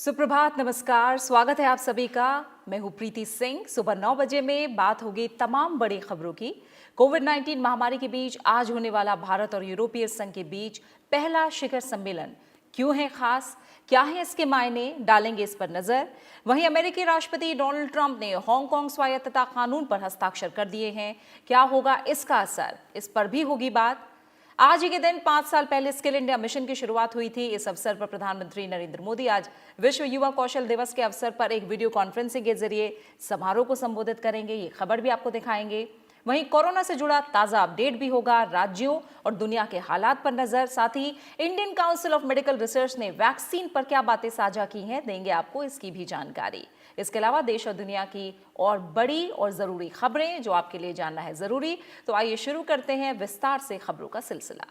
सुप्रभात, नमस्कार, स्वागत है आप सभी का। मैं हूं प्रीति सिंह। सुबह 9 बजे में बात होगी तमाम बड़ी खबरों की। कोविड-19 महामारी के बीच आज होने वाला भारत और यूरोपीय संघ के बीच पहला शिखर सम्मेलन क्यों है खास, क्या है इसके मायने, डालेंगे इस पर नजर। वहीं अमेरिकी राष्ट्रपति डोनाल्ड ट्रंप ने हांगकांग स्वायत्तता कानून पर हस्ताक्षर कर दिए हैं। क्या होगा इसका असर, इस पर भी होगी बात। आज ही के दिन 5 साल पहले स्किल इंडिया मिशन की शुरुआत हुई थी। इस अवसर पर प्रधानमंत्री नरेंद्र मोदी आज विश्व युवा कौशल दिवस के अवसर पर एक वीडियो कॉन्फ्रेंसिंग के जरिए समारोह को संबोधित करेंगे। ये खबर भी आपको दिखाएंगे। वहीं कोरोना से जुड़ा ताजा अपडेट भी होगा, राज्यों और दुनिया के हालात पर नजर। साथ ही Indian Council of Medical Research ने वैक्सीन पर क्या बातें साझा की हैं, देंगे आपको इसकी भी जानकारी। इसके अलावा देश और दुनिया की और बड़ी और जरूरी खबरें जो आपके लिए जानना है जरूरी। तो आइए शुरू करते हैं विस्तार से खबरों का सिलसिला।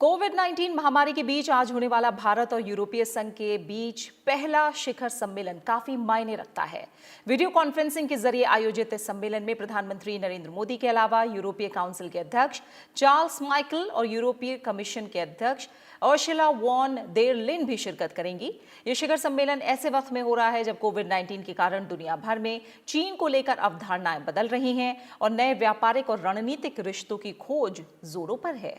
कोविड-19 महामारी के बीच आज होने वाला भारत और यूरोपीय संघ के बीच पहला शिखर सम्मेलन काफी मायने रखता है। वीडियो कॉन्फ्रेंसिंग के जरिए आयोजित इस सम्मेलन में प्रधानमंत्री नरेंद्र मोदी के अलावा यूरोपीय काउंसिल के अध्यक्ष चार्ल्स माइकल और यूरोपीय कमीशन के अध्यक्ष उर्सुला वॉन देर लेyen भी शिरकत करेंगी। ये शिखर सम्मेलन ऐसे वक्त में हो रहा है जब कोविड-19 के कारण दुनिया भर में चीन को लेकर अवधारणाएं बदल रही हैं और नए व्यापारिक और रणनीतिक रिश्तों की खोज जोरों पर है।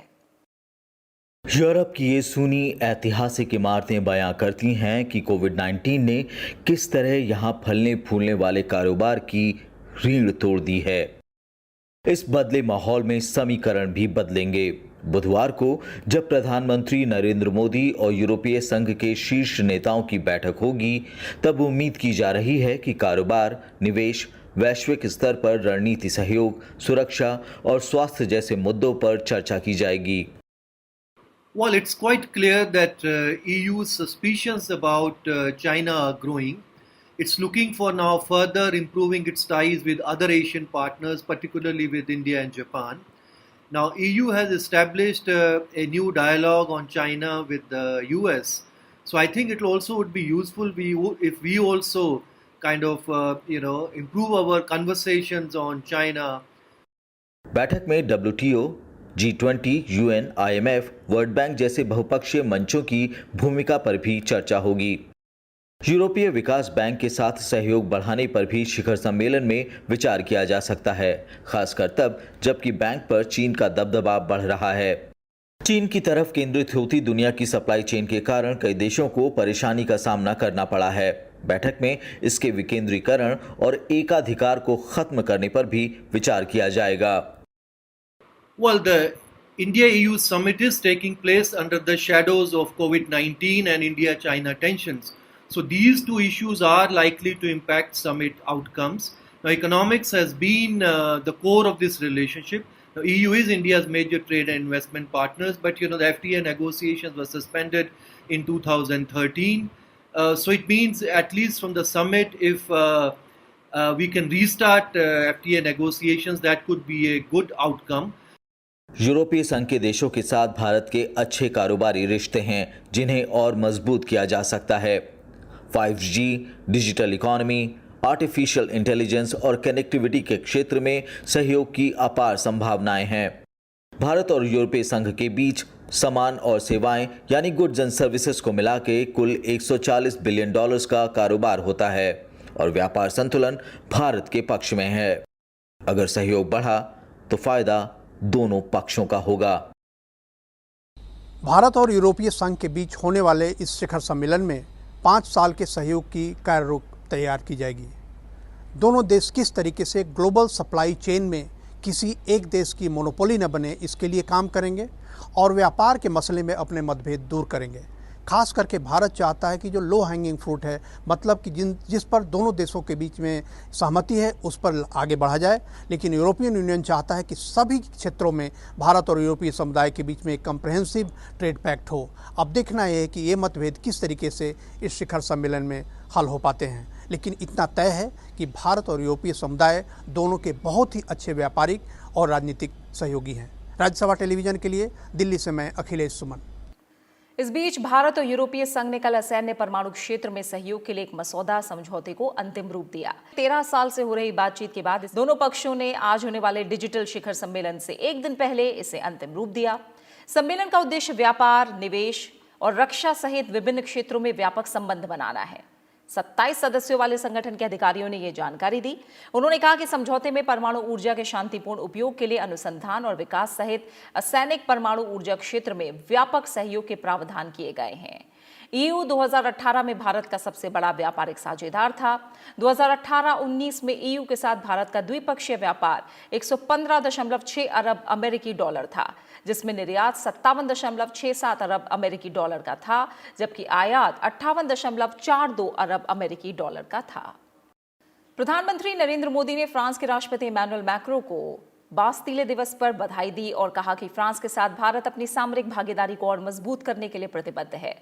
यूरोप की ये सुनी ऐतिहासिक इमारतें बयां करती हैं कि कोविड-19 ने किस तरह यहां फलने फूलने वाले कारोबार की रीढ़ तोड़ दी है। इस बदले माहौल में समीकरण भी बदलेंगे। बुधवार को जब प्रधानमंत्री नरेंद्र मोदी और यूरोपीय संघ के शीर्ष नेताओं की बैठक होगी, तब उम्मीद की जा रही है कि कारोबार, निवेश, वैश्विक स्तर पर रणनीति सहयोग, सुरक्षा और स्वास्थ्य जैसे मुद्दों पर चर्चा की जाएगी। Well, it's quite clear that EU's suspicions about China are growing. It's looking for now further improving its ties with other Asian partners, particularly with India and Japan. Now, EU has established a new dialogue on China with the US. So I think it also would be useful if we also kind of, improve our conversations on China. बैठक में WTO, G20, UN, IMF, world bank जैसे बहुपक्षीय मंचों की भूमिका पर भी चर्चा होगी। यूरोपीय विकास बैंक के साथ सहयोग बढ़ाने पर भी शिखर सम्मेलन में विचार किया जा सकता है, खासकर तब जबकि बैंक पर चीन का दबदबा बढ़ रहा है। चीन की तरफ केंद्रित होती दुनिया की सप्लाई चेन के कारण कई देशों को परेशानी का सामना करना पड़ा है। बैठक में इसके विकेंद्रीकरण और एकाधिकार को खत्म करने पर भी विचार किया जाएगा। Well, the India-EU summit is taking place under the shadows of COVID-19 and India-China tensions. So these two issues are likely to impact summit outcomes. Now, economics has been the core of this relationship. Now, EU is India's major trade and investment partners, but the FTA negotiations were suspended in 2013. So it means at least from the summit, if we can restart FTA negotiations, that could be a good outcome. यूरोपीय संघ के देशों के साथ भारत के अच्छे कारोबारी रिश्ते हैं जिन्हें और मजबूत किया जा सकता है। 5G, digital economy, artificial intelligence और कनेक्टिविटी के क्षेत्र में सहयोग की अपार संभावनाएं हैं। भारत और यूरोपीय संघ के बीच सामान और सेवाएं यानी गुड्स एंड सर्विसेज को मिला के कुल $140 बिलियन का कारोबार होता है और व्यापार संतुलन भारत के पक्ष में है। अगर सहयोग बढ़ा तो फायदा दोनों पक्षों का होगा। भारत और यूरोपीय संघ के बीच होने वाले इस शिखर सम्मेलन में 5 साल के सहयोग की कार्यरूप तैयार की जाएगी। दोनों देश किस तरीके से ग्लोबल सप्लाई चेन में किसी एक देश की मोनोपोली न बने, इसके लिए काम करेंगे और व्यापार के मसले में अपने मतभेद दूर करेंगे। खास करके भारत चाहता है कि जो लो हैंगिंग फ्रूट है, मतलब कि जिस पर दोनों देशों के बीच में सहमति है, उस पर आगे बढ़ा जाए। लेकिन यूरोपियन यूनियन चाहता है कि सभी क्षेत्रों में भारत और यूरोपीय समुदाय के बीच में एक कम्प्रहेंसिव ट्रेड पैक्ट हो। अब देखना यह है कि ये मतभेद किस तरीके से इस शिखर सम्मेलन में हल हो पाते हैं। लेकिन इतना तय है कि भारत और यूरोपीय समुदाय दोनों के बहुत ही अच्छे व्यापारिक और राजनीतिक सहयोगी हैं। राज्यसभा टेलीविजन के लिए दिल्ली से मैं अखिलेश सुमन। इस बीच भारत और यूरोपीय संघ ने कल असैन्य परमाणु क्षेत्र में सहयोग के लिए एक मसौदा समझौते को अंतिम रूप दिया। 13 साल से हो रही बातचीत के बाद दोनों पक्षों ने आज होने वाले डिजिटल शिखर सम्मेलन से एक दिन पहले इसे अंतिम रूप दिया। सम्मेलन का उद्देश्य व्यापार, निवेश और रक्षा सहित विभिन्न क्षेत्रों में व्यापक संबंध बनाना है। 27 सदस्यों वाले संगठन के अधिकारियों ने यह जानकारी दी। उन्होंने कहा कि समझौते में परमाणु ऊर्जा के शांतिपूर्ण उपयोग के लिए अनुसंधान और विकास सहित असैनिक परमाणु ऊर्जा क्षेत्र में व्यापक सहयोग के प्रावधान किए गए हैं। EU 2018 में भारत का सबसे बड़ा व्यापारिक साझेदार था। 2018-19 में EU के साथ भारत का द्विपक्षीय व्यापार 115.6 अरब अमेरिकी डॉलर था, जिसमें निर्यात 57.67 अरब अमेरिकी डॉलर का था, जबकि आयात 58.42 अरब अमेरिकी डॉलर का था। प्रधानमंत्री नरेंद्र मोदी ने फ्रांस के राष्ट्रपति इमैनुअल मैक्रों को बास्तीले दिवस पर बधाई दी और कहा कि फ्रांस के साथ भारत अपनी सामरिक भागीदारी को और मजबूत करने के लिए प्रतिबद्ध है।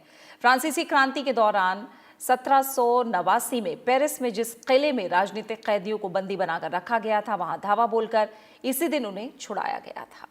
फ्रांसीसी क्रांति के दौरान 1789 में पेरिस में जिस किले में राजनीतिक कैदियों को बंदी बनाकर रखा गया था, वहां धावा बोलकर इसी दिन उन्हें छुड़ाया गया था।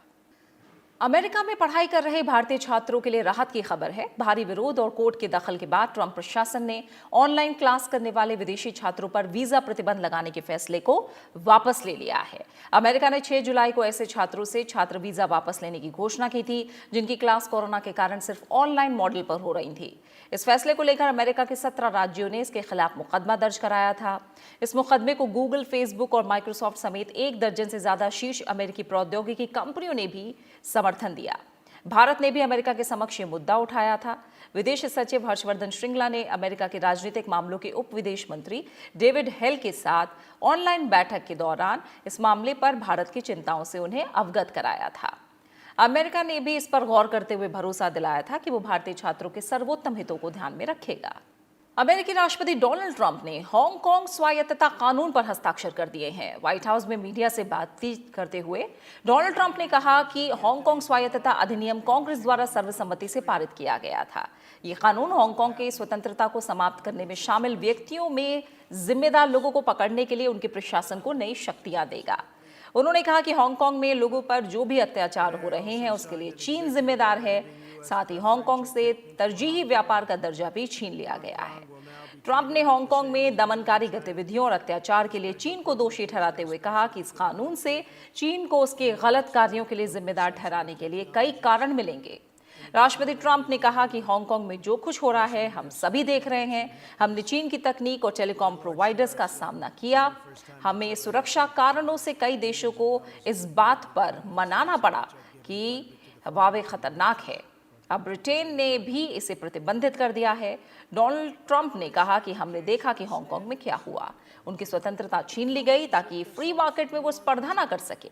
अमेरिका में पढ़ाई कर रहे भारतीय छात्रों के लिए राहत की खबर है। भारी विरोध और कोर्ट के दखल के बाद ट्रंप प्रशासन ने ऑनलाइन क्लास करने वाले विदेशी छात्रों पर वीजा प्रतिबंध लगाने के फैसले को वापस ले लिया है। अमेरिका ने 6 जुलाई को ऐसे छात्रों से छात्र वीजा वापस लेने की घोषणा की थी जिनकी क्लास कोरोना के कारण सिर्फ ऑनलाइन मॉडल पर हो रही थी। इस फैसले को लेकर अमेरिका के 17 राज्यों ने इसके खिलाफ मुकदमा दर्ज कराया था। इस मुकदमे को गूगल, फेसबुक और माइक्रोसॉफ्ट समेत 1 दर्जन से ज्यादा शीर्ष अमेरिकी प्रौद्योगिकी कंपनियों ने भी समर्थन दिया। भारत ने भी अमेरिका के समक्ष ये मुद्दा उठाया था। विदेश सचिव हर्षवर्धन श्रृंगला ने अमेरिका के राजनीतिक मामलों के उप विदेश मंत्री डेविड हेल के साथ ऑनलाइन बैठक के दौरान इस मामले पर भारत की चिंताओं से उन्हें अवगत कराया था। अमेरिका ने भी इस पर गौर करते हुए भरोसा दिलाया था कि वो भारतीय छात्रों के सर्वोत्तम हितों को ध्यान में रखेगा। अमेरिकी राष्ट्रपति डोनाल्ड ट्रंप ने हांगकांग स्वायत्तता कानून पर हस्ताक्षर कर दिए हैं। व्हाइट हाउस में मीडिया से बातचीत करते हुए डोनाल्ड ट्रंप ने कहा कि हांगकांग स्वायत्तता अधिनियम कांग्रेस द्वारा सर्वसम्मति से पारित किया गया था। ये कानून हांगकांग की स्वतंत्रता को समाप्त करने में शामिल व्यक्तियों में जिम्मेदार लोगों को पकड़ने के लिए उनके प्रशासन को नई शक्तियां देगा। उन्होंने कहा कि हांगकांग में लोगों पर जो भी अत्याचार हो रहे हैं उसके लिए चीन जिम्मेदार है। साथ ही हांगकांग से तरजीही व्यापार का दर्जा भी छीन लिया गया है। ट्रंप ने हांगकांग में दमनकारी गतिविधियों और अत्याचार के लिए चीन को दोषी ठहराते हुए कहा कि इस कानून से चीन को उसके गलत कार्यों के लिए जिम्मेदार ठहराने के लिए कई कारण मिलेंगे। राष्ट्रपति ट्रंप ने कहा कि हांगकांग में जो कुछ हो रहा है हम सभी देख रहे हैं। हमने चीन की तकनीक और टेलीकॉम प्रोवाइडर्स का सामना किया। हमें सुरक्षा कारणों से कई देशों को इस बात पर मनाना पड़ा कि हवावे खतरनाक है। अब ब्रिटेन ने भी इसे प्रतिबंधित कर दिया है। डोनाल्ड ट्रंप ने कहा कि हमने देखा कि हांगकांग में क्या हुआ। उनकी स्वतंत्रता छीन ली गई ताकि फ्री मार्केट में वो स्पर्धा ना कर सके।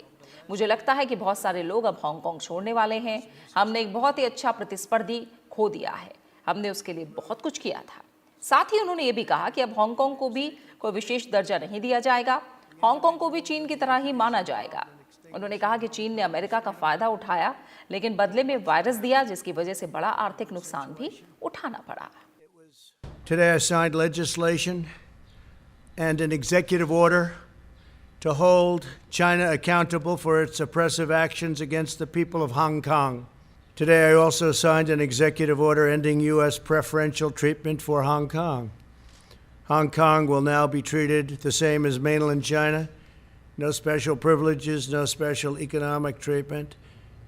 मुझे लगता है कि बहुत सारे लोग अब हांगकांग छोड़ने वाले हैं। हमने एक बहुत ही अच्छा प्रतिस्पर्धी खो दिया है। हमने उसके लिए बहुत कुछ किया था। साथ ही उन्होंने ये भी कहा कि अब हांगकांग को भी कोई विशेष दर्जा नहीं दिया जाएगा। हांगकांग को भी चीन की तरह ही माना जाएगा। उन्होंने कहा कि चीन ने अमेरिका का फायदा उठाया लेकिन बदले में वायरस दिया, जिसकी वजह से बड़ा आर्थिक नुकसान भी उठाना पड़ा। Today I signed legislation and an executive order to hold China accountable for its oppressive actions against the people of Hong Kong. Today I also signed an executive order ending U.S. preferential treatment for Hong Kong. Hong Kong will now be treated the same as mainland China. No special privileges, no special economic treatment,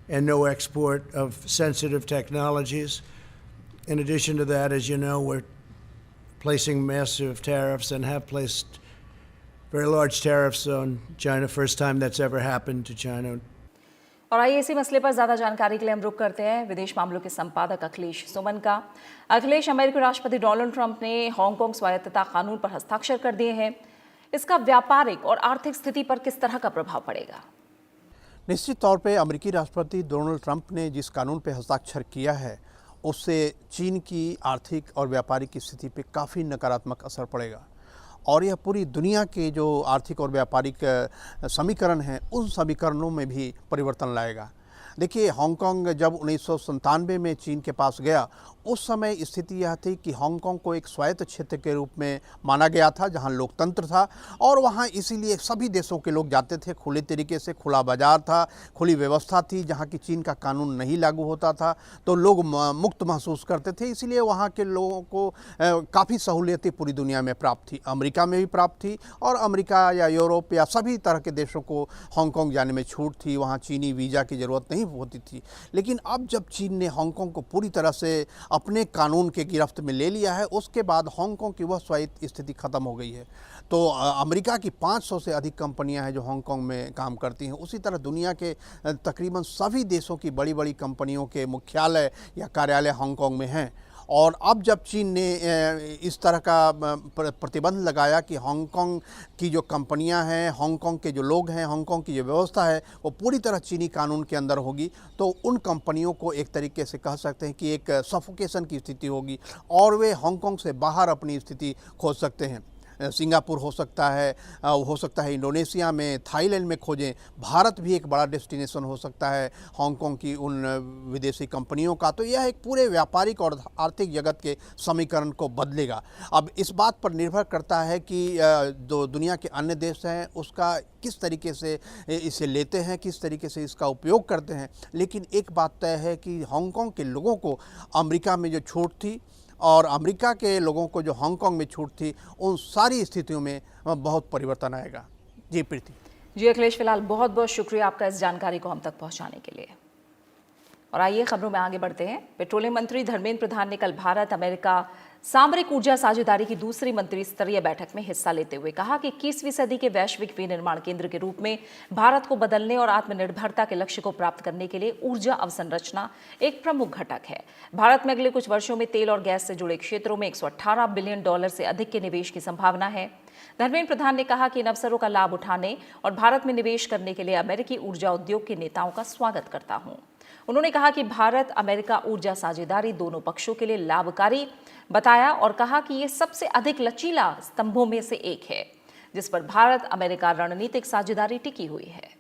and no export of sensitive technologies. In addition to that, as you know, we're placing massive tariffs and have placed very large tariffs on China. First time that's ever happened to China. और आइए इसी मसले पर ज्यादा जानकारी के लिए हम रुक करते हैं विदेश मामलों के संपादक अखिलेश सुमन का। अखिलेश, अमेरिकी राष्ट्रपति डोनाल्ड ट्रंप ने हांगकांग स्वायत्तता कानून पर हस्ताक्षर कर दिए हैं। इसका व्यापारिक और आर्थिक स्थिति पर किस तरह का प्रभाव पड़ेगा? निश्चित तौर पे अमेरिकी राष्ट्रपति डोनाल्ड ट्रंप ने जिस कानून पे हस्ताक्षर किया है उससे चीन की आर्थिक और व्यापारिक स्थिति पे काफ़ी नकारात्मक असर पड़ेगा और यह पूरी दुनिया के जो आर्थिक और व्यापारिक समीकरण हैं उन समीकरणों में भी परिवर्तन लाएगा। देखिए, हांगकांग जब 1997 में चीन के पास गया उस समय स्थिति यह थी कि हांगकांग को एक स्वायत्त क्षेत्र के रूप में माना गया था, जहां लोकतंत्र था और वहां इसीलिए सभी देशों के लोग जाते थे। खुले तरीके से खुला बाजार था, खुली व्यवस्था थी, जहां की चीन का कानून नहीं लागू होता था, तो लोग मुक्त महसूस करते थे। इसीलिए वहां के लोगों को काफ़ी सहूलियतें पूरी दुनिया में प्राप्त थी, अमेरिका में भी प्राप्त थी और अमेरिका या यूरोप या सभी तरह के देशों को हांगकांग जाने में छूट थी। वहाँ चीनी वीज़ा की ज़रूरत नहीं होती थी। लेकिन अब जब चीन ने हांगकांग को पूरी तरह से अपने कानून के गिरफ्त में ले लिया है, उसके बाद हांगकांग की वह स्वायत्त स्थिति ख़त्म हो गई है। तो अमेरिका की 500 से अधिक कंपनियां हैं जो हांगकांग में काम करती हैं। उसी तरह दुनिया के तकरीबन सभी देशों की बड़ी बड़ी कंपनियों के मुख्यालय या कार्यालय हांगकांग में हैं। और अब जब चीन ने इस तरह का प्रतिबंध लगाया कि हांगकांग की जो कंपनियां हैं, हांगकांग के जो लोग हैं, हांगकांग की जो व्यवस्था है वो पूरी तरह चीनी कानून के अंदर होगी, तो उन कंपनियों को एक तरीके से कह सकते हैं कि एक सफोकेशन की स्थिति होगी और वे हांगकांग से बाहर अपनी स्थिति खोज सकते हैं। सिंगापुर हो सकता है इंडोनेशिया में, थाईलैंड में खोजें। भारत भी एक बड़ा डेस्टिनेशन हो सकता है हांगकांग की उन विदेशी कंपनियों का। तो यह एक पूरे व्यापारिक और आर्थिक जगत के समीकरण को बदलेगा। अब इस बात पर निर्भर करता है कि जो दुनिया के अन्य देश हैं उसका किस तरीके से इसे लेते हैं, किस तरीके से इसका उपयोग करते हैं। लेकिन एक बात तय है कि हांगकांग के लोगों को अमेरिका में जो छूट थी और अमेरिका के लोगों को जो हांगकांग में छूट थी, उन सारी स्थितियों में बहुत परिवर्तन आएगा। जी प्रीति। जी अखिलेश, फिलहाल बहुत बहुत शुक्रिया आपका इस जानकारी को हम तक पहुंचाने के लिए। और आइए खबरों में आगे बढ़ते हैं। पेट्रोलियम मंत्री धर्मेंद्र प्रधान ने कल भारत अमेरिका सामरिक ऊर्जा साझेदारी की दूसरी मंत्री स्तरीय बैठक में हिस्सा लेते हुए कहा कि 21वीं सदी के वैश्विक विनिर्माण केंद्र के रूप में भारत को बदलने और आत्मनिर्भरता के लक्ष्य को प्राप्त करने के लिए ऊर्जा अवसंरचना एक प्रमुख घटक है। भारत में अगले कुछ वर्षों में तेल और गैस से जुड़े क्षेत्रों में $118 बिलियन से अधिक के निवेश की संभावना है। धर्मेंद्र प्रधान ने कहा कि इन अवसरों का लाभ उठाने और भारत में निवेश करने के लिए अमेरिकी ऊर्जा उद्योग के नेताओं का स्वागत करता हूं। उन्होंने कहा कि भारत अमेरिका ऊर्जा साझेदारी दोनों पक्षों के लिए लाभकारी बताया और कहा कि ये सबसे अधिक लचीला स्तंभों में से एक है जिस पर भारत अमेरिका रणनीतिक साझेदारी टिकी हुई है।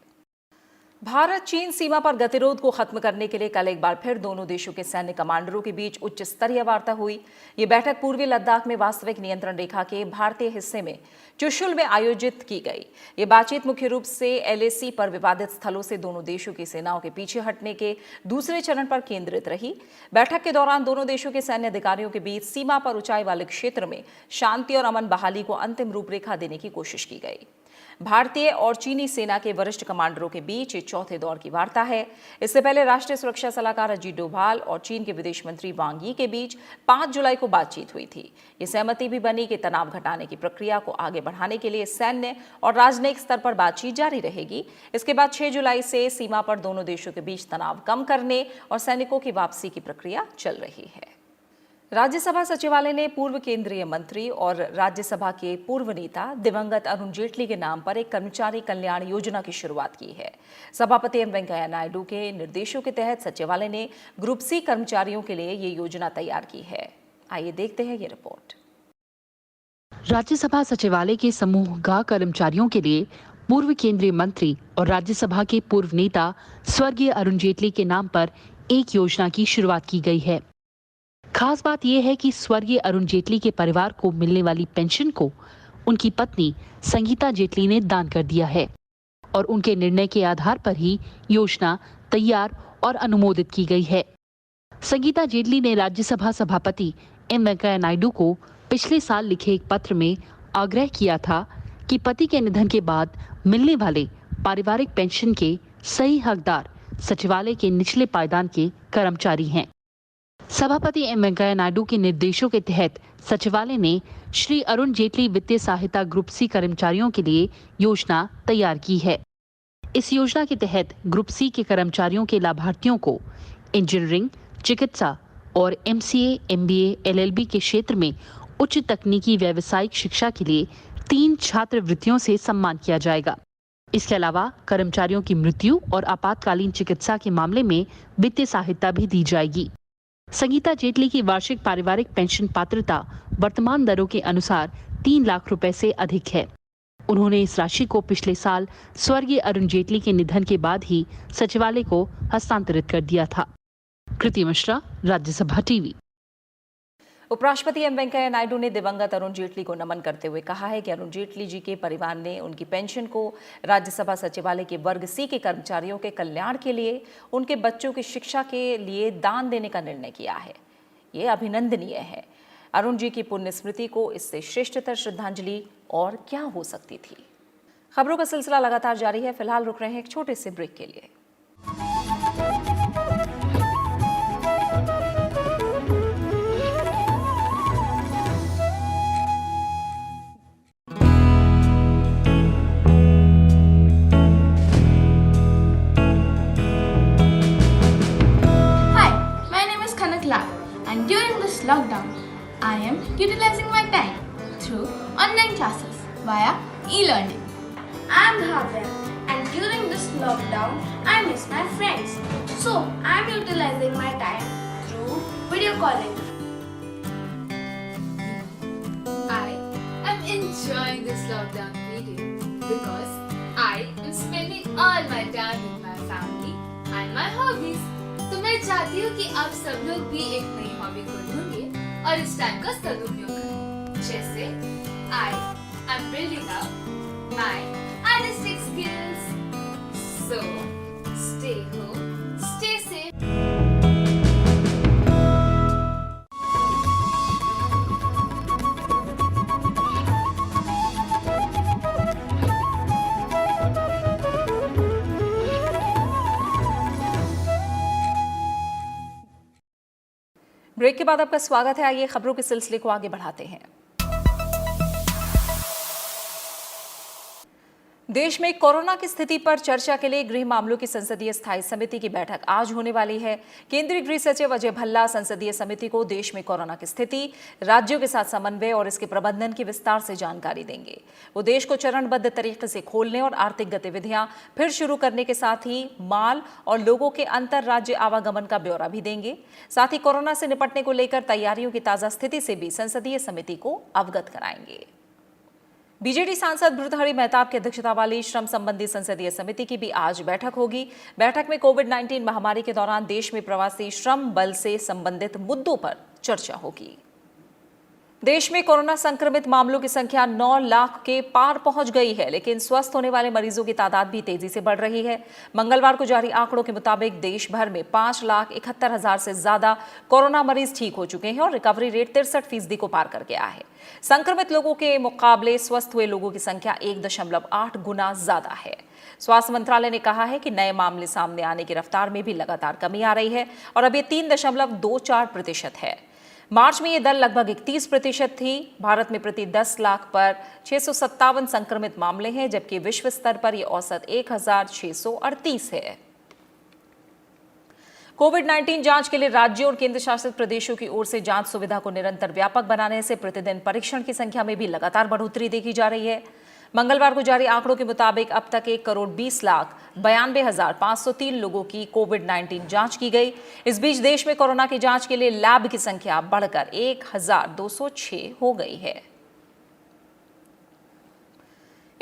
भारत चीन सीमा पर गतिरोध को खत्म करने के लिए कल एक बार फिर दोनों देशों के सैन्य कमांडरों के बीच उच्च स्तरीय वार्ता हुई। ये बैठक पूर्वी लद्दाख में वास्तविक नियंत्रण रेखा के भारतीय हिस्से में चुशुल में आयोजित की गई। ये बातचीत मुख्य रूप से LAC पर विवादित स्थलों से दोनों देशों की सेनाओं के पीछे हटने के दूसरे चरण पर केंद्रित रही। बैठक के दौरान दोनों देशों के सैन्य अधिकारियों के बीच सीमा पर ऊंचाई वाले क्षेत्र में शांति और अमन बहाली को अंतिम रूपरेखा देने की कोशिश की गई। भारतीय और चीनी सेना के वरिष्ठ कमांडरों के बीच ये चौथे दौर की वार्ता है। इससे पहले राष्ट्रीय सुरक्षा सलाहकार अजीत डोभाल और चीन के विदेश मंत्री वांग यी के बीच 5 जुलाई को बातचीत हुई थी। ये सहमति भी बनी कि तनाव घटाने की प्रक्रिया को आगे बढ़ाने के लिए सैन्य और राजनयिक स्तर पर बातचीत जारी रहेगी। इसके बाद 6 जुलाई से सीमा पर दोनों देशों के बीच तनाव कम करने और सैनिकों की वापसी की प्रक्रिया चल रही है। राज्यसभा सचिवालय ने पूर्व केंद्रीय मंत्री और राज्यसभा के पूर्व नेता दिवंगत अरुण जेटली के नाम पर एक कर्मचारी कल्याण योजना की शुरुआत की है। सभापति एम वेंकैया नायडू के निर्देशों के तहत सचिवालय ने ग्रुप सी कर्मचारियों के लिए ये योजना तैयार की है। आइए देखते हैं ये रिपोर्ट। राज्यसभा सचिवालय के समूह ग कर्मचारियों के लिए पूर्व केंद्रीय मंत्री और राज्यसभा के पूर्व नेता स्वर्गीय अरुण जेटली के नाम पर एक योजना की शुरुआत की गई है। खास बात यह है कि स्वर्गीय अरुण जेटली के परिवार को मिलने वाली पेंशन को उनकी पत्नी संगीता जेटली ने दान कर दिया है और उनके निर्णय के आधार पर ही योजना तैयार और अनुमोदित की गई है। संगीता जेटली ने राज्यसभा सभापति एम वेंकैया नायडू को पिछले साल लिखे एक पत्र में आग्रह किया था कि पति के निधन के बाद मिलने वाले पारिवारिक पेंशन के सही हकदार सचिवालय के निचले पायदान के कर्मचारी हैं। सभापति एम वेंकैया नायडू के निर्देशों के तहत सचिवालय ने श्री अरुण जेटली वित्तीय सहायता ग्रुप सी कर्मचारियों के लिए योजना तैयार की है। इस योजना के तहत ग्रुप सी के कर्मचारियों के लाभार्थियों को इंजीनियरिंग, चिकित्सा और MCA, MBA, LLB के क्षेत्र में उच्च तकनीकी व्यावसायिक शिक्षा के लिए 3 छात्रवृत्तियों से सम्मान किया जाएगा। इसके अलावा कर्मचारियों की मृत्यु और आपातकालीन चिकित्सा के मामले में वित्तीय सहायता भी दी जाएगी। संगीता जेटली की वार्षिक पारिवारिक पेंशन पात्रता वर्तमान दरों के अनुसार 3 लाख रुपए से अधिक है। उन्होंने इस राशि को पिछले साल स्वर्गीय अरुण जेटली के निधन के बाद ही सचिवालय को हस्तांतरित कर दिया था। कृति मिश्रा, राज्यसभा टीवी। उपराष्ट्रपति एम वेंकैया नायडू ने दिवंगत अरुण जेटली को नमन करते हुए कहा है कि अरुण जेटली जी के परिवार ने उनकी पेंशन को राज्यसभा सचिवालय के वर्ग सी के कर्मचारियों के कल्याण के लिए, उनके बच्चों की शिक्षा के लिए दान देने का निर्णय किया है। ये अभिनंदनीय है। अरुण जी की पुण्य स्मृति को इससे श्रेष्ठतर श्रद्धांजलि और क्या हो सकती थी। खबरों का सिलसिला लगातार जारी है। फिलहाल रुक रहे हैं एक छोटे से ब्रेक के लिए। And during this lockdown, I am utilizing my time through online classes via e-learning. I am Bhavya, and during this lockdown, I miss my friends. So, I am utilizing my time through video calling. I am enjoying this lockdown period because I am spending all my time with my family and my hobbies. तो मैं चाहती हूँ कि आप सब लोग भी एक नई हॉबी को ढूंढिए और इस टाइम का सदुपयोग करें। जैसे I am building up my artistic skills. So stay home, stay safe. Break के बाद आपका स्वागत है। आइए खबरों के सिलसिले को आगे बढ़ाते हैं। देश में कोरोना की स्थिति पर चर्चा के लिए गृह मामलों की संसदीय स्थायी समिति की बैठक आज होने वाली है। केंद्रीय गृह सचिव अजय भल्ला संसदीय समिति को देश में कोरोना की स्थिति, राज्यों के साथ समन्वय और इसके प्रबंधन की विस्तार से जानकारी देंगे। वो देश को चरणबद्ध तरीके से खोलने और आर्थिक गतिविधियां फिर शुरू करने के साथ ही माल और लोगों के अंतर राज्य आवागमन का ब्यौरा भी देंगे। साथ ही कोरोना से निपटने को लेकर तैयारियों की ताजा स्थिति से भी संसदीय समिति को अवगत कराएंगे। बीजेडी सांसद भर्तृहरि मेहताब की अध्यक्षता वाली श्रम संबंधी संसदीय समिति की भी आज बैठक होगी। बैठक में कोविड-19 महामारी के दौरान देश में प्रवासी श्रम बल से संबंधित मुद्दों पर चर्चा होगी। देश में कोरोना संक्रमित मामलों की संख्या 9 लाख के पार पहुंच गई है, लेकिन स्वस्थ होने वाले मरीजों की तादाद भी तेजी से बढ़ रही है। मंगलवार को जारी आंकड़ों के मुताबिक देश भर में 5,71,000 से ज्यादा कोरोना मरीज ठीक हो चुके हैं और रिकवरी रेट 63% को पार कर गया है। संक्रमित लोगों के मुकाबले स्वस्थ हुए लोगों की संख्या 1.8 गुना ज्यादा है। स्वास्थ्य मंत्रालय ने कहा है कि नए मामले सामने आने की रफ्तार में भी लगातार कमी आ रही है और अब ये 3.24% है। मार्च में ये दर लगभग 31% थी। भारत में प्रति 10 लाख पर 657 संक्रमित मामले हैं, जबकि विश्व स्तर पर यह औसत 1,638 है। कोविड-19 जांच के लिए राज्यों और केंद्र शासित प्रदेशों की ओर से जांच सुविधा को निरंतर व्यापक बनाने से प्रतिदिन परीक्षण की संख्या में भी लगातार बढ़ोतरी देखी जा रही है। मंगलवार को जारी आंकड़ों के मुताबिक अब तक 1,20,92,503 लोगों की कोविड-19 जांच की गई। इस बीच देश में कोरोना की जांच के लिए लैब की संख्या बढ़कर 1,206 हो गई है।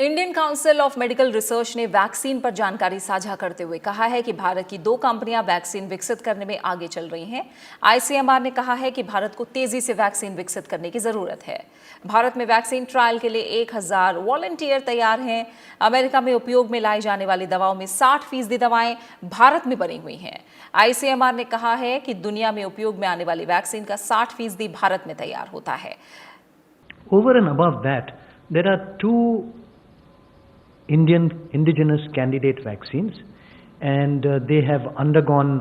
Indian Council of Medical Research ने वैक्सीन पर जानकारी साझा करते हुए कहा है कि भारत की 2 कंपनियां वैक्सीन विकसित करने में आगे चल रही हैं। आईसीएमआर ने कहा है कि भारत को तेजी से वैक्सीन विकसित करने की जरूरत है। भारत में वैक्सीन ट्रायल के लिए 1,000 वॉलंटियर तैयार हैं। अमेरिका में उपयोग में लाई जाने वाली दवाओं में 60% दवाएं भारत में बनी हुई हैं। आईसीएमआर ने कहा है कि दुनिया में उपयोग में आने वाली वैक्सीन का 60% भारत में तैयार होता है। Over and above that, there are 2 Indian indigenous candidate vaccines, and they have undergone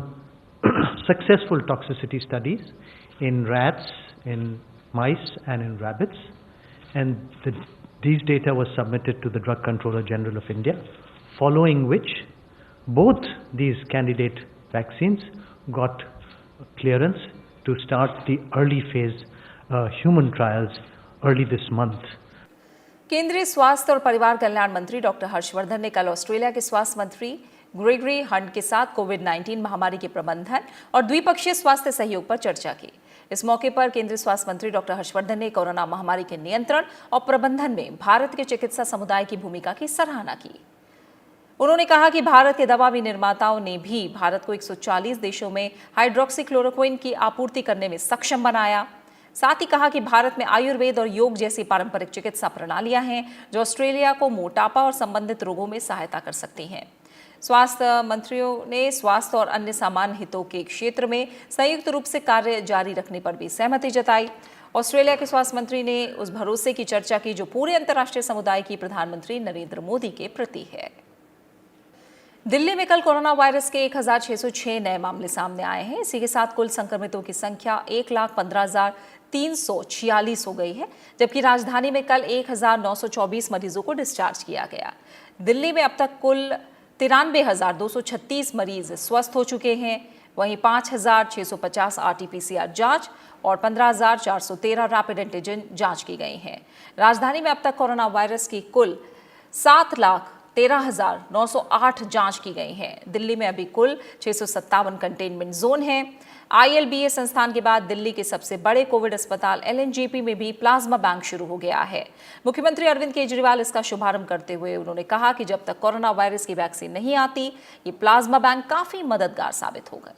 successful toxicity studies in rats, in mice, and in rabbits, and these data were submitted to the Drug Controller General of India, following which both these candidate vaccines got clearance to start the early phase human trials early this month. केंद्रीय स्वास्थ्य और परिवार कल्याण मंत्री doctor Harshvardhan ने कल Australia के स्वास्थ्य मंत्री ग्रेगरी हंट के साथ कोविड-19 महामारी के प्रबंधन और द्विपक्षीय स्वास्थ्य सहयोग पर चर्चा की। इस मौके पर केंद्रीय स्वास्थ्य मंत्री डॉक्टर हर्षवर्धन ने कोरोना महामारी के नियंत्रण और प्रबंधन में भारत के चिकित्सा समुदाय की भूमिका की सराहना की। उन्होंने कहा कि भारत के दवा निर्माताओं ने भी भारत को 140 देशों में हाइड्रोक्सीक्लोरोक्विन की आपूर्ति करने में सक्षम बनाया। साथ ही कहा कि भारत में आयुर्वेद और योग जैसी पारंपरिक चिकित्सा प्रणालियां हैं जो ऑस्ट्रेलिया को मोटापा और संबंधित रोगों में सहायता कर सकती हैं। स्वास्थ्य मंत्रियों ने स्वास्थ्य और अन्य सामान्य हितों के क्षेत्र में संयुक्त रूप से कार्य जारी रखने पर भी सहमति जताई। ऑस्ट्रेलिया के स्वास्थ्य मंत्री ने उस भरोसे की चर्चा की जो पूरे अंतर्राष्ट्रीय समुदाय की प्रधानमंत्री नरेंद्र मोदी के प्रति है। दिल्ली में कल कोरोना वायरस के 1606 नए मामले सामने आए हैं। इसी के साथ कुल संक्रमितों की संख्या 1,15,346 हो गई है, जबकि राजधानी में कल 1,924 मरीजों को डिस्चार्ज किया गया। दिल्ली में अब तक कुल 93,236 मरीज स्वस्थ हो चुके हैं। वहीं 5,650 RT-PCR जांच और 15,413 रैपिड एंटीजन जांच की गई हैं। राजधानी में अब तक कोरोना वायरस की कुल 7,13,908 जांच की गई हैं। दिल्ली में अभी कुल 657 कंटेनमेंट जोन हैं। ILBA संस्थान के बाद दिल्ली के सबसे बड़े कोविड अस्पताल LNJP में भी प्लाज्मा बैंक शुरू हो गया है। मुख्यमंत्री अरविंद केजरीवाल इसका शुभारंभ करते हुए उन्होंने कहा कि जब तक कोरोना वायरस की वैक्सीन नहीं आती, ये प्लाज्मा बैंक काफी मददगार साबित होगा।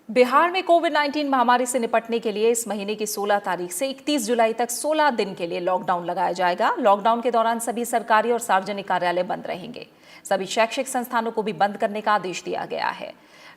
बिहार में कोविड-19 महामारी से निपटने के लिए इस महीने की 16 तारीख से 31 जुलाई तक 16 दिन के लिए लॉकडाउन लगाया जाएगा। लॉकडाउन के दौरान सभी सरकारी और सार्वजनिक कार्यालय बंद रहेंगे। सभी शैक्षिक संस्थानों को भी बंद करने का आदेश दिया गया है।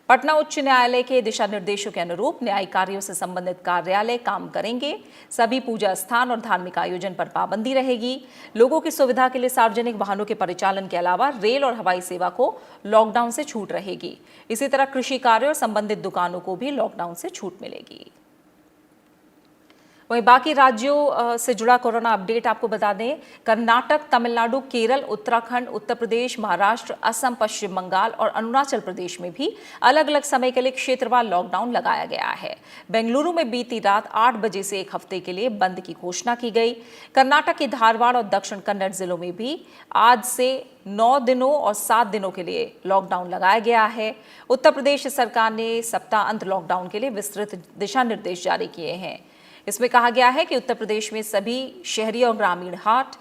पटना उच्च न्यायालय के दिशा निर्देशों के अनुरूप न्यायिक कार्यों से संबंधित कार्यालय काम करेंगे। सभी पूजा स्थान और धार्मिक आयोजन पर पाबंदी रहेगी। लोगों की सुविधा के लिए सार्वजनिक वाहनों के परिचालन के अलावा रेल और हवाई सेवा को लॉकडाउन से छूट रहेगी। इसी तरह कृषि कार्य और संबंधित दुकानों को भी लॉकडाउन से छूट मिलेगी। वहीं बाकी राज्यों से जुड़ा कोरोना अपडेट आपको बता दें। कर्नाटक, तमिलनाडु, केरल, उत्तराखंड, उत्तर प्रदेश, महाराष्ट्र, असम, पश्चिम बंगाल और अरुणाचल प्रदेश में भी अलग अलग समय के लिए क्षेत्रवार लॉकडाउन लगाया गया है। बेंगलुरु में बीती रात 8 बजे से 1 हफ्ते के लिए बंद की घोषणा की गई। कर्नाटक के धारवाड़ और दक्षिण कन्नड़ जिलों में भी आज से 9 दिनों और 7 दिनों के लिए लॉकडाउन लगाया गया है। उत्तर प्रदेश सरकार ने सप्ताह अंत लॉकडाउन के लिए विस्तृत दिशा निर्देश जारी किए हैं। इसमें कहा गया है कि उत्तर प्रदेश में सभी शहरी और ग्रामीण हाट,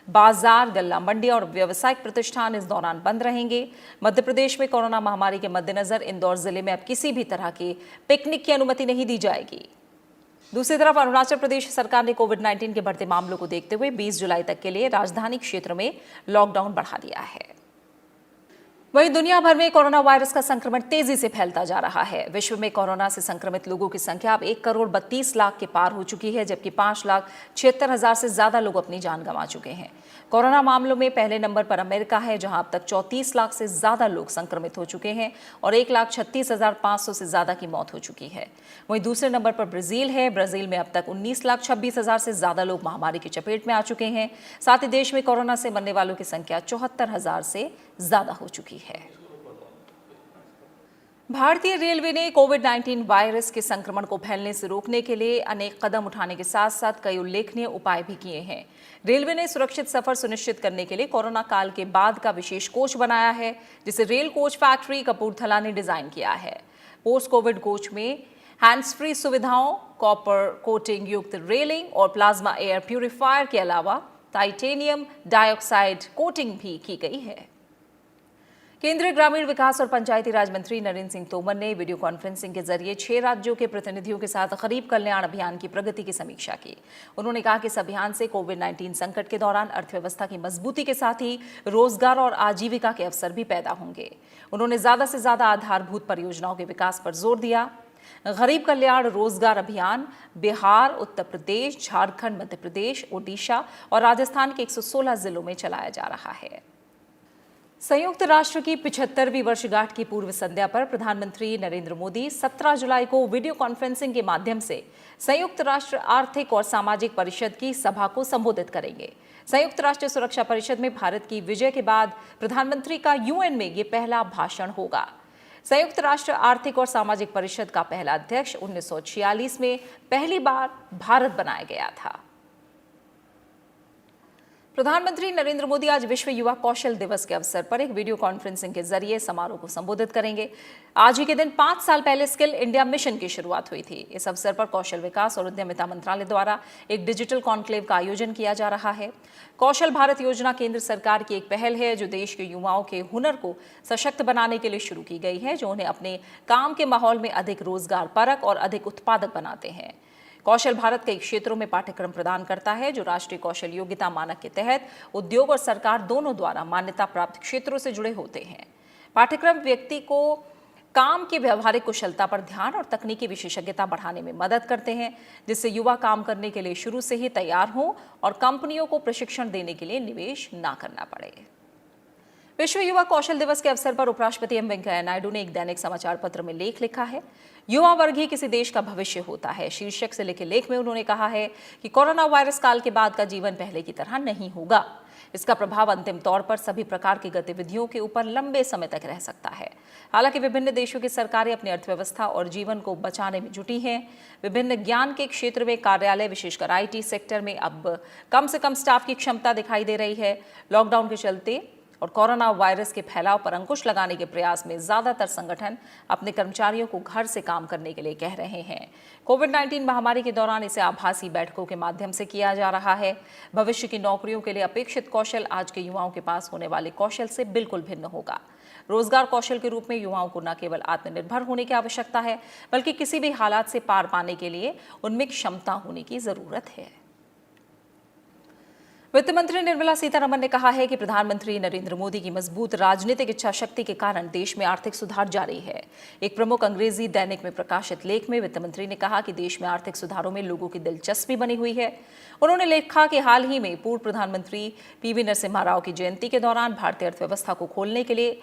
बाजार, गल्ला मंडी और व्यावसायिक प्रतिष्ठान इस दौरान बंद रहेंगे। मध्य प्रदेश में कोरोना महामारी के मद्देनजर इंदौर जिले में अब किसी भी तरह के पिकनिक की अनुमति नहीं दी जाएगी। दूसरी तरफ अरुणाचल प्रदेश सरकार ने कोविड-19 के बढ़ते मामलों को देखते हुए 20 जुलाई तक के लिए राजधानी क्षेत्र में लॉकडाउन बढ़ा दिया है। वहीं दुनिया भर में कोरोना वायरस का संक्रमण तेजी से फैलता जा रहा है। विश्व में कोरोना से संक्रमित लोगों की संख्या अब 1,32,00,000 के पार हो चुकी है, जबकि 5,76,000 से ज्यादा लोग अपनी जान गंवा चुके हैं। कोरोना मामलों में पहले नंबर पर अमेरिका है, जहां अब तक 34 लाख से ज्यादा लोग संक्रमित हो चुके हैं और 1,36,500 से ज्यादा की मौत हो चुकी है। वहीं दूसरे नंबर पर ब्राजील है। ब्राजील में अब तक 19,26,000 से ज्यादा लोग महामारी की चपेट में आ चुके हैं। साथ ही देश में कोरोना से मरने वालों की संख्या 74,000 से ज्यादा हो चुकी है। भारतीय रेलवे ने कोविड-19 वायरस के संक्रमण को फैलने से रोकने के लिए अनेक कदम उठाने के साथ साथ कई उल्लेखनीय उपाय भी किए हैं। रेलवे ने सुरक्षित सफर सुनिश्चित करने के लिए कोरोना काल के बाद का विशेष कोच बनाया है, जिसे रेल कोच फैक्ट्री कपूरथला ने डिजाइन किया है। पोस्ट कोविड कोच में हैंड्स फ्री सुविधाओं, कॉपर कोटिंग युक्त रेलिंग और प्लाज्मा एयर प्यूरिफायर के अलावा टाइटेनियम डाइऑक्साइड कोटिंग भी की गई है। केंद्रीय ग्रामीण विकास और पंचायती राज मंत्री नरेंद्र सिंह तोमर ने वीडियो कॉन्फ्रेंसिंग के जरिए 6 राज्यों के प्रतिनिधियों के साथ गरीब कल्याण अभियान की प्रगति की समीक्षा की। उन्होंने कहा कि इस अभियान से कोविड-19 संकट के दौरान अर्थव्यवस्था की मजबूती के साथ ही रोजगार और आजीविका के अवसर भी पैदा होंगे। उन्होंने ज्यादा से ज्यादा आधारभूत परियोजनाओं के विकास पर जोर दिया। गरीब कल्याण रोजगार अभियान बिहार, उत्तर प्रदेश, झारखंड, मध्य प्रदेश, ओडिशा और राजस्थान के 116 जिलों में चलाया जा रहा है। संयुक्त राष्ट्र की 75वीं वर्षगांठ की पूर्व संध्या पर प्रधानमंत्री नरेंद्र मोदी 17 जुलाई को वीडियो कॉन्फ्रेंसिंग के माध्यम से संयुक्त राष्ट्र आर्थिक और सामाजिक परिषद की सभा को संबोधित करेंगे। संयुक्त राष्ट्र सुरक्षा परिषद में भारत की विजय के बाद प्रधानमंत्री का यूएन में ये पहला भाषण होगा। संयुक्त राष्ट्र आर्थिक और सामाजिक परिषद का पहला अध्यक्ष 1946 में पहली बार भारत बनाया गया था। प्रधानमंत्री नरेंद्र मोदी आज विश्व युवा कौशल दिवस के अवसर पर एक वीडियो कॉन्फ्रेंसिंग के जरिए समारोह को संबोधित करेंगे। आज ही के दिन 5 साल पहले स्किल इंडिया मिशन की शुरुआत हुई थी। इस अवसर पर कौशल विकास और उद्यमिता मंत्रालय द्वारा एक डिजिटल कॉन्क्लेव का आयोजन किया जा रहा है। कौशल भारत योजना केंद्र सरकार की एक पहल है जो देश के युवाओं के हुनर को सशक्त बनाने के लिए शुरू की गई है, जो उन्हें अपने काम के माहौल में अधिक रोजगार परक और अधिक उत्पादक बनाते हैं। कौशल भारत कई क्षेत्रों में पाठ्यक्रम प्रदान करता है जो राष्ट्रीय कौशल योग्यता मानक के तहत उद्योग और सरकार दोनों द्वारा मान्यता प्राप्त क्षेत्रों से जुड़े होते हैं। पाठ्यक्रम व्यक्ति को काम की व्यवहारिक कुशलता पर ध्यान और तकनीकी विशेषज्ञता बढ़ाने में मदद करते हैं, जिससे युवा काम करने के लिए शुरू से ही तैयार हों और कंपनियों को प्रशिक्षण देने के लिए निवेश ना करना पड़े। विश्व युवा कौशल दिवस के अवसर पर उपराष्ट्रपति एम वेंकैया नायडू ने एक दैनिक समाचार पत्र में लेख लिखा है। युवा वर्ग ही किसी देश का भविष्य होता है शीर्षक से लिखे लेख में उन्होंने कहा है कि कोरोना वायरस काल के बाद का जीवन पहले की तरह नहीं होगा। इसका प्रभाव अंतिम तौर पर सभी प्रकार की गतिविधियों के ऊपर लंबे समय तक रह सकता है। हालांकि विभिन्न देशों की सरकारें अपनी अर्थव्यवस्था और जीवन को बचाने में जुटी हैं। विभिन्न ज्ञान के क्षेत्र में कार्यालय, विशेषकर IT सेक्टर में अब कम से कम स्टाफ की क्षमता दिखाई दे रही है। लॉकडाउन के चलते और कोरोना वायरस के फैलाव पर अंकुश लगाने के प्रयास में ज्यादातर संगठन अपने कर्मचारियों को घर से काम करने के लिए कह रहे हैं। कोविड-19 महामारी के दौरान इसे आभासी बैठकों के माध्यम से किया जा रहा है। भविष्य की नौकरियों के लिए अपेक्षित कौशल आज के युवाओं के पास होने वाले कौशल से बिल्कुल भिन्न होगा। रोजगार कौशल के रूप में युवाओं को न केवल आत्मनिर्भर होने की आवश्यकता है, बल्कि किसी भी हालात से पार पाने के लिए उनमें क्षमता होने की जरूरत है। वित्त मंत्री निर्मला सीतारमण ने कहा है कि प्रधानमंत्री नरेंद्र मोदी की मजबूत राजनीतिक इच्छा शक्ति के कारण देश में आर्थिक सुधार जारी है। एक प्रमुख अंग्रेजी दैनिक में प्रकाशित लेख में वित्त मंत्री ने कहा कि देश में आर्थिक सुधारों में लोगों की दिलचस्पी बनी हुई है। उन्होंने लिखा कि हाल ही में पूर्व प्रधानमंत्री PV नरसिम्हा राव की जयंती के दौरान भारतीय अर्थव्यवस्था को खोलने के लिए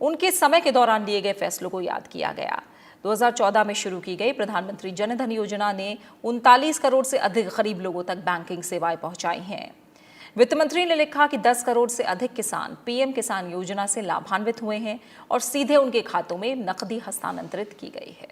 उनके समय के दौरान लिए गए फैसलों को याद किया गया। 2014 में शुरू की गई प्रधानमंत्री जनधन योजना ने 39 करोड़ से अधिक गरीब लोगों तक बैंकिंग सेवाएं पहुंचाई हैं। वित्त मंत्री ने लिखा कि 10 करोड़ से अधिक किसान PM किसान योजना से लाभान्वित हुए हैं और सीधे उनके खातों में नकदी हस्तांतरित की गई है।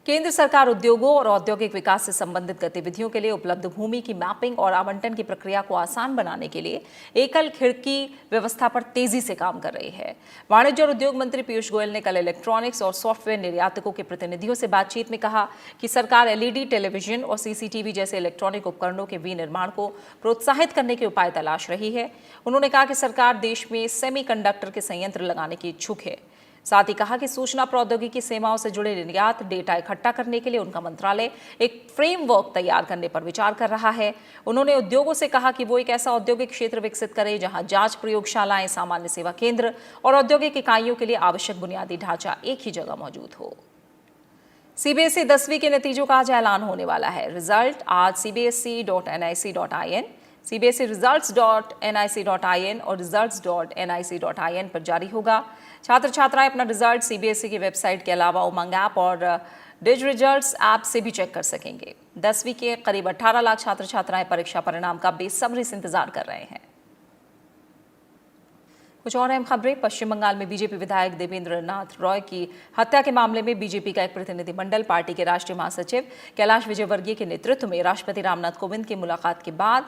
केंद्र सरकार उद्योगों और औद्योगिक विकास से संबंधित गतिविधियों के लिए उपलब्ध भूमि की मैपिंग और आवंटन की प्रक्रिया को आसान बनाने के लिए एकल खिड़की व्यवस्था पर तेजी से काम कर रही है। वाणिज्य और उद्योग मंत्री पीयूष गोयल ने कल इलेक्ट्रॉनिक्स और सॉफ्टवेयर निर्यातकों के प्रतिनिधियों से बातचीत में कहा कि सरकार LED, टेलीविजन और CCTV जैसे इलेक्ट्रॉनिक उपकरणों के विनिर्माण को प्रोत्साहित करने के उपाय तलाश रही है। उन्होंने कहा कि सरकार देश में सेमीकंडक्टर के संयंत्र लगाने की इच्छुक है। साथ ही कहा कि सूचना प्रौद्योगिकी सेवाओं से जुड़े निर्यात डेटा इकट्ठा करने के लिए उनका मंत्रालय एक फ्रेमवर्क तैयार करने पर विचार कर रहा है। उन्होंने उद्योगों से कहा कि वो एक ऐसा औद्योगिक क्षेत्र विकसित करें जहां जांच प्रयोगशालाएं, सामान्य सेवा केंद्र और औद्योगिक इकाइयों के लिए आवश्यक बुनियादी ढांचा एक ही जगह मौजूद हो। CBSE 10वीं के नतीजों का आज ऐलान होने वाला है। रिजल्ट आज cbse.nic.in, cbseresults.nic.in और results.nic.in पर जारी होगा। छात्र छात्राएं अपना रिजल्ट CBSE की वेबसाइट के अलावा उमंग ऐप और डिज रिजल्ट्स ऐप से भी चेक कर सकेंगे। 10वीं के करीब 18 लाख छात्र छात्राएं परीक्षा परिणाम का बेसब्री से इंतजार कर रहे हैं। कुछ और अहम खबरें। पश्चिम बंगाल में बीजेपी विधायक देवेंद्र नाथ रॉय की हत्या के मामले में बीजेपी का एक प्रतिनिधिमंडल पार्टी के राष्ट्रीय महासचिव कैलाश विजयवर्गीय के नेतृत्व में राष्ट्रपति रामनाथ कोविंद की मुलाकात के बाद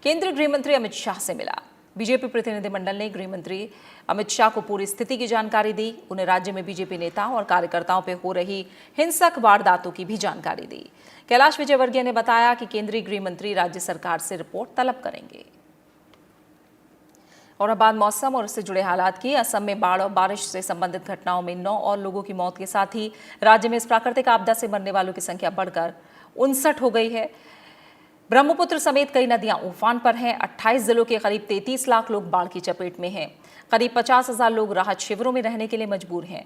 केंद्रीय गृह मंत्री अमित शाह से मिला। बीजेपी प्रतिनिधिमंडल ने गृह मंत्री अमित शाह को पूरी स्थिति की जानकारी दी। उन्हें राज्य में बीजेपी नेताओं और कार्यकर्ताओं पर हो रही हिंसक वारदातों की भी जानकारी दी। कैलाश विजयवर्गीय ने बताया कि केंद्रीय गृह मंत्री राज्य सरकार से रिपोर्ट तलब करेंगे। और अब बात मौसम और उससे जुड़े हालात की। असम में बाढ़ और बारिश से संबंधित घटनाओं में 9 और लोगों की मौत के साथ ही राज्य में इस प्राकृतिक आपदा से मरने वालों की संख्या बढ़कर 59 हो गई है। ब्रह्मपुत्र समेत कई नदियां उफान पर हैं। 28 जिलों के करीब 33 लाख लोग बाढ़ की चपेट में हैं। करीब 50,000 लोग राहत शिविरों में रहने के लिए मजबूर हैं।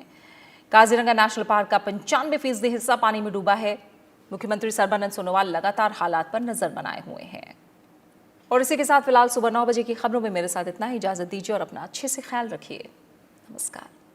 काजीरंगा नेशनल पार्क का 95% हिस्सा पानी में डूबा है। मुख्यमंत्री सर्बानंद सोनोवाल लगातार हालात पर नजर बनाए हुए हैं। और इसी के साथ फिलहाल सुबह 9 बजे की खबरों में मेरे साथ इतना ही। इजाजत दीजिए और अपना अच्छे से ख्याल रखिए। नमस्कार।